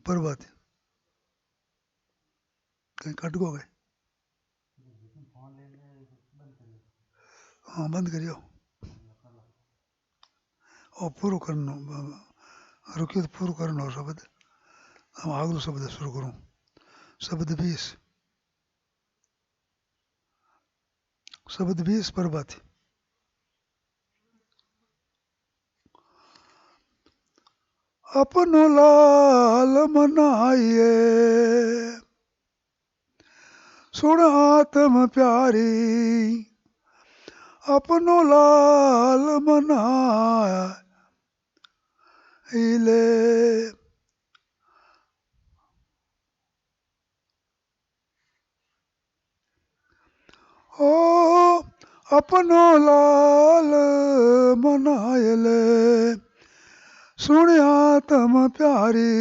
प्रभात कहीं कट गो गए हाँ बंद करियो और पूरा करना रुकियो तो पूरा करना हो शब्द हम आगलो शब्द शुरू करूँ शब्द 20 प्रभात अपनो लाल मनाइए सुन आत्म प्यारी अपनो लाल मनाइले ओ अपनो लाल मनाइले सुन आत्म प्यारी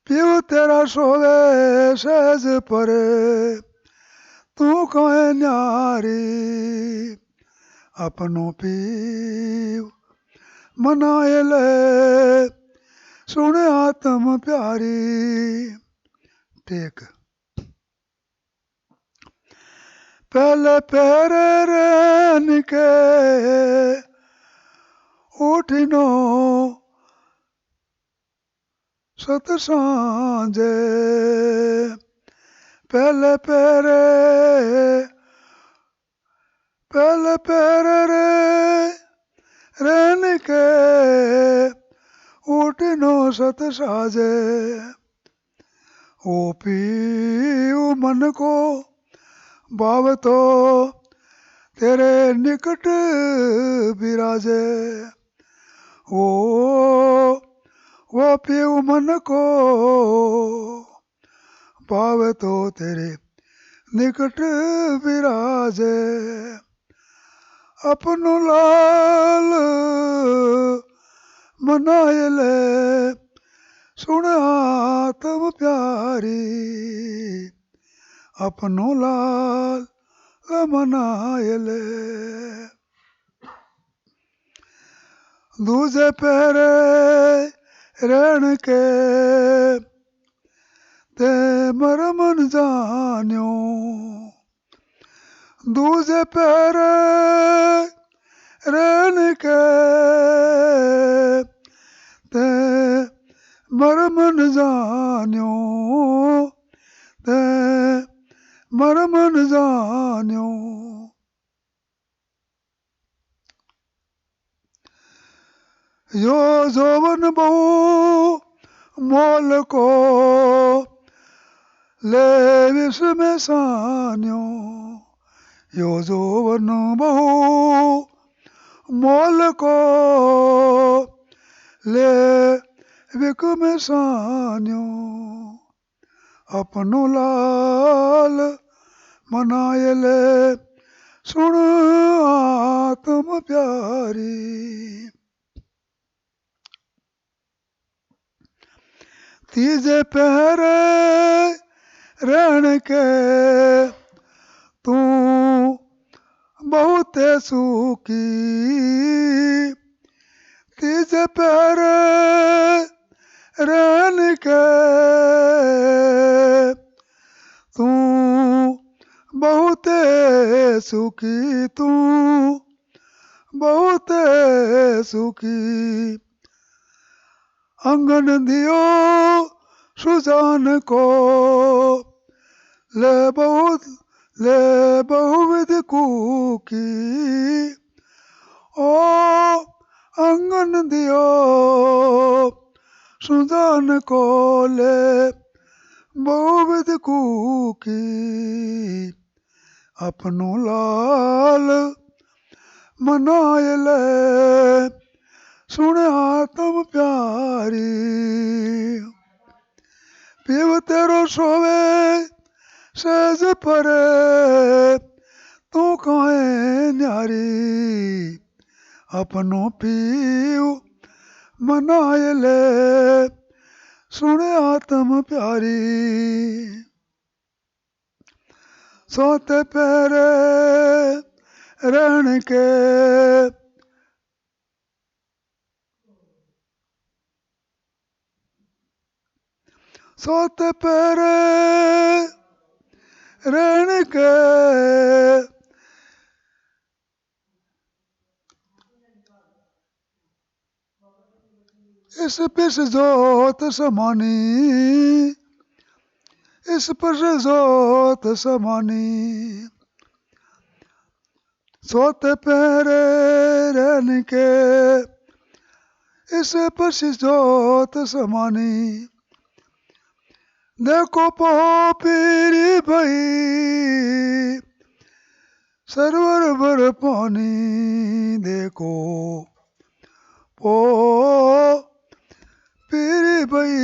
प्यू तेरा सोवे सहज पर तू कहे न्यारी अपनो पीव मनाए ले सुन आत्म प्यारी टेक पहले पैरे रैन के उठिनो सत सांझे पहले पैरे रैन के उठिनो सत साजे ओ पीऊ मन को भाव तो तेरे निकट विराजे वो पीऊ मन को भाव तो तेरे निकट विराजे अपनो लाल मनाए ले सुन आत्म प्यारी अपनो लाल मनाए ले दूजे पैरे रहन के ते मरमन जान्यो दूजे पैरे रहन के ते मरमन जान्यो ते मरमन जान्यो यो जोवन बहु मोल को ले विश्व में सान्यो यो जोवन बहु मोल को ले विक में सान्यो अपनो लाल मनाए ले सुन आत्म प्यारी तीजे पहरे रहन के तू बहुत सुखी तीजे पहरे रहन के तू बहुत सुखी तू बहुत सुखी अंगन दियो सुजान को ले बहुविध कुकी ओ अंगन दियो सुजान को ले बहुविध कुकी अपनो लाल मनाए ले सुन आत्म प्यारी पीव तेरो सोवे सहज परे तू कहे न्यारी अपनो पीव मनाए ले सुन आत्म प्यारी सोते पैरे रहन के सोत पैरे रहन के इस पिस जोत समानी इस पर जोत समानी सोत पैरे रहन के इस पर जोत समानी देखो पो पीरी भई सरवर बर पानी देखो पो पीरी भई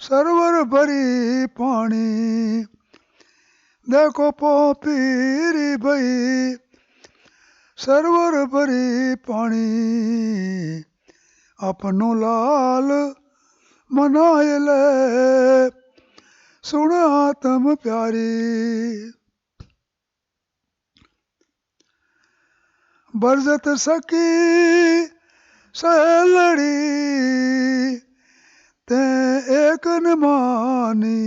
सरवर भरी पानी देखो पो पीरी भई सरवर भरी पानी अपनो लाल मनाए ले सुन आत्म प्यारी बरजत सकी सहेलड़ी ते एक न मानी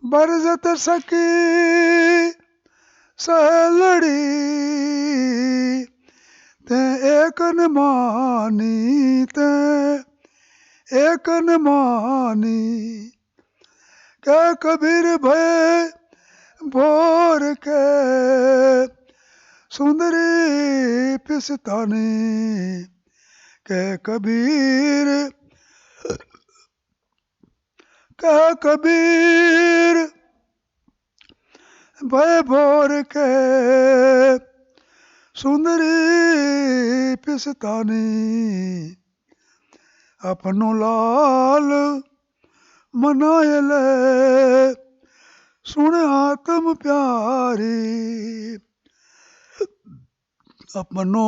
बरजत सकी सहेलड़ी ते एक न मानी ते एक न मानी क्या कबीर भय भोर के सुंदरी पिसतानी के कबीर भय भोर के सुंदरी पिसतानी अपनो लाल मनाए ले सुन आत्म प्यारी अपनो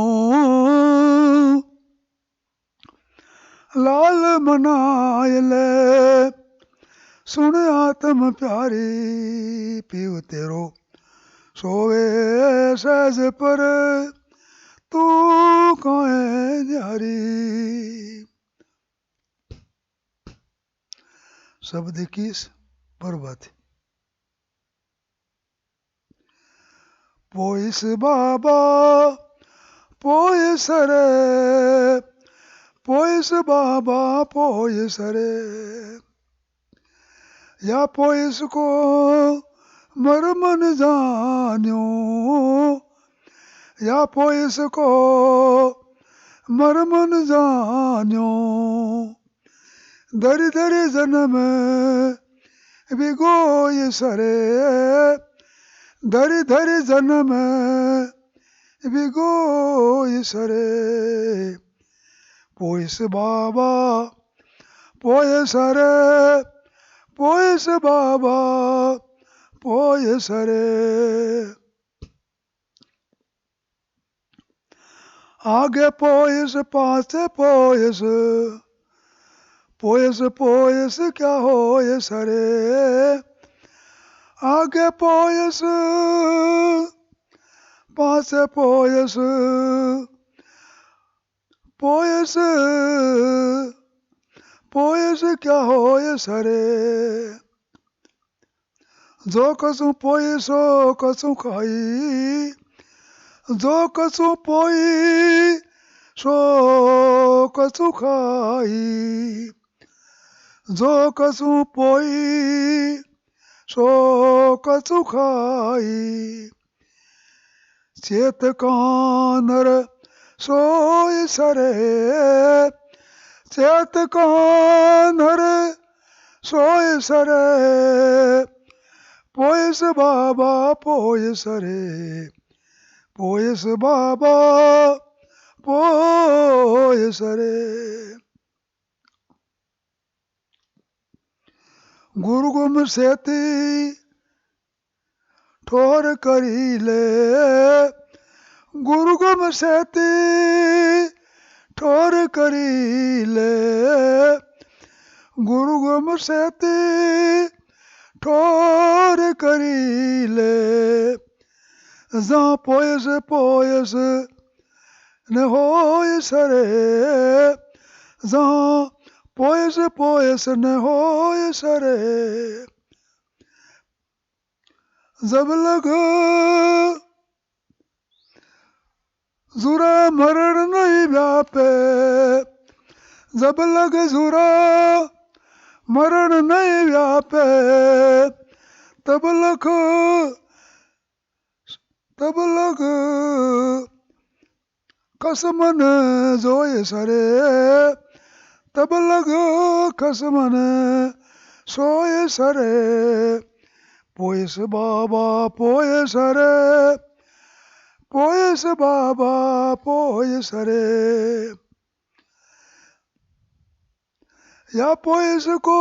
लाल मनाए ले सुन आत्म प्यारी पीव तेरो सोवे सहज पर तू काहे न्यारी शब्द 21 बरबादी पोइस बाबा पोइस रे पोइस बाबा पोइस रे या पोइस को मरमन जान्यो या पोइस को मरमन जान्यो दर दर जन्म बिगोय सरे दर दर जन्म बिगोय सरे पोइस बाबा पोइस रे पोइस बाबा पोइस रे आगे पोइस पासे पोइस पोइस पोइस क्या होय सरे आगे पोइस पासे पोइस पोइस पोइस क्या होय सरे जो कसु पोइसो कसु खाई जो कसु पोई सो कसु खाई जो कसु पोई सो कसु खाई चेत कानर सोय सरे चेत कानर सोय सरे पोइस बाबा पोइस रे पोइस बाबा पोइस रे गुरु गुम सेती ठोर करी ले गुरु गुम सेती ठोर करी ले गुरु गुम सेती ठोर करी ले जा पोइस पोइस न होय सरे जहाँ पोयस पोयस न होय सरे जब लग जुरा मरण नहीं व्यापे जब लग जुरा मरण नहीं व्यापे तब लग कसमन जोय सरे तब लग कसमन सोय सरे पोयस बाबा पोय सरे पोयस बाबा पोय सरे या पोयस को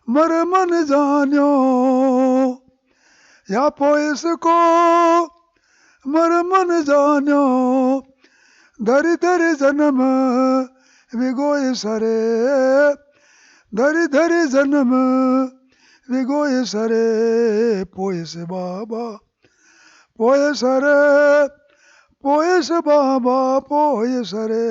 मर मन जान्यो या पोयस को मर मन जान्यो धरि धरि जन्म विगोय सरे धरि धरि जन्म विगोय सरे पोयस बाबा पोय सरे पोयस बाबा पोय सरे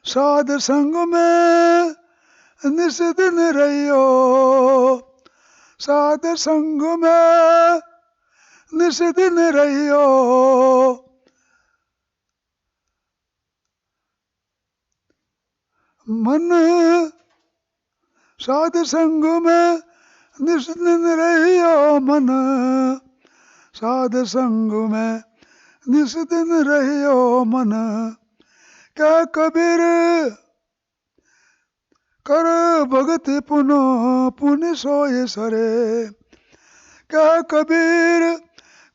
साध संग में निस दिन रहियो साध संग में निस दिन रहियो मन साध संग में निस दिन रहियो मन साध संग में निस दिन रहियो मन क्या कबीर कर भगति पुनो पुण्य सोय सरे क्या कबीर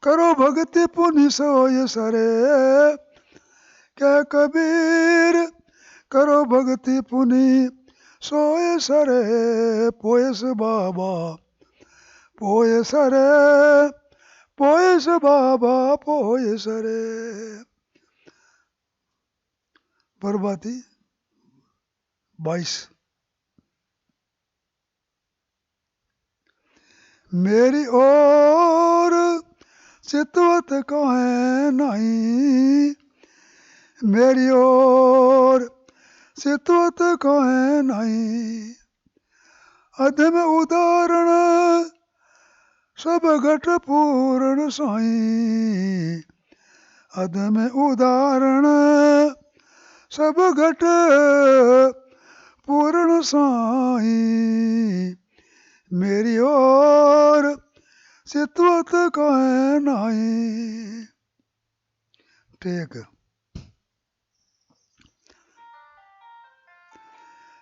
करो भगति पुण्य सोय सरे क्या कबीर करो भगति पुण्य सोय सरे पोयस बाबा पोय सरे पोयस बाबा पोय सरे बरबाती 22 मेरी ओर चितवत कहें नहीं मेरी ओर चितवत कहें नहीं अधम उदाहरण सब घट पूर्ण साई अधम उदाहरण सब घट पूर्ण साई मेरी ओर चितवत कहें नहीं ठीक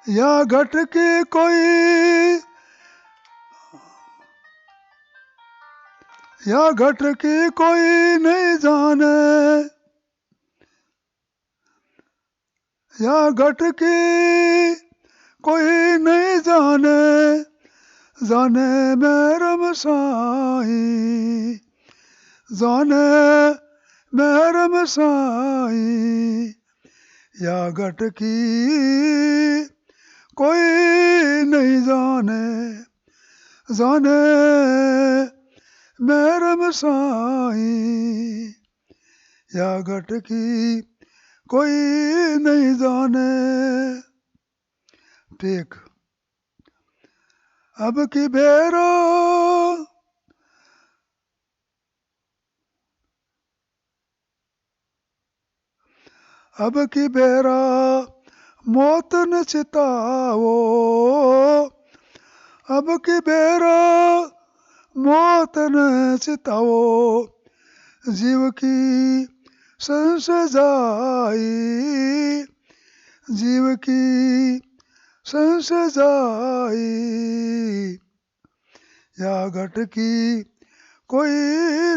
या घट की कोई या घट की कोई नहीं जाने या घट की कोई नहीं जाने जाने मेरम साई जाने मेरम साई या घट की कोई नहीं जाने जाने मेरम साई या घट की कोई नहीं जाने ठीक अब की बेरो अब की बेरा मौत न चिताओ अब की बेरा मौत न चिताओ जीव की संसजाई जीव की संसजाई या घट की कोई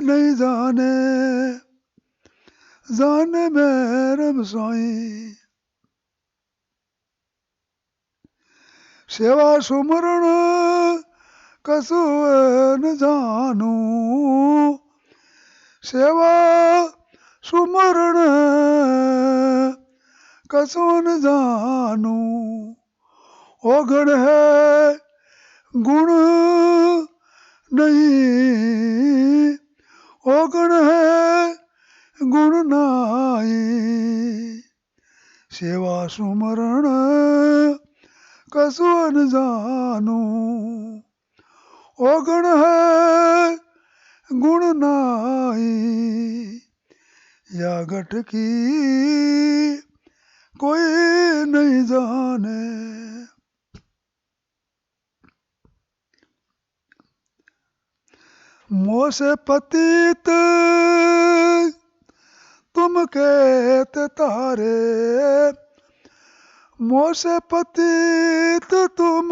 नहीं जाने जाने मेरम साई सेवा सुमरण कसु न जानू सेवा सुमरण कसु न जानू ओगण है गुण नहीं गण है गुण नाई, सेवा सुमरण कसु न जानो। ओ गण है गुण नाई, या घट की कोई नहीं जाने। मोह से पतित तुम कहते तारे, मोह से पतित तुम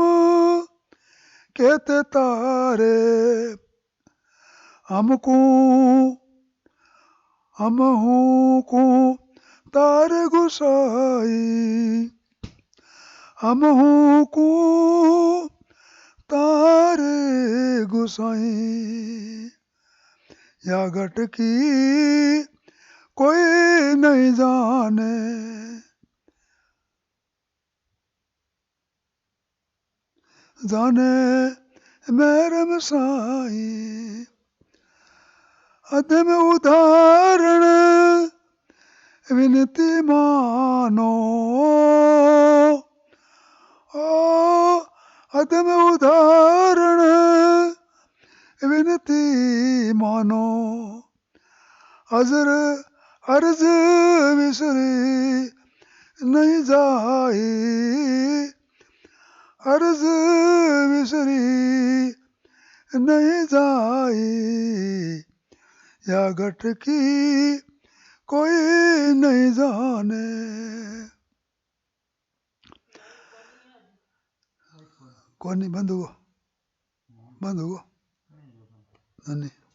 कहते तारे, हमको हम हूँ को तारे गुसाई, हम हूँ को तारे गुसाई। या घट की कोई नहीं जाने, जाने मेरे में साई। अदम उदाहरण विनती मानो, ओ अदम उदाहरण विनती मानो। अजर अर्ज विसरी नहीं जाई, अर्ज विसरी नहीं जाई। या घट की कोई नहीं जाने। कौन नहीं बंद हुआ, बंद हुआ नहीं।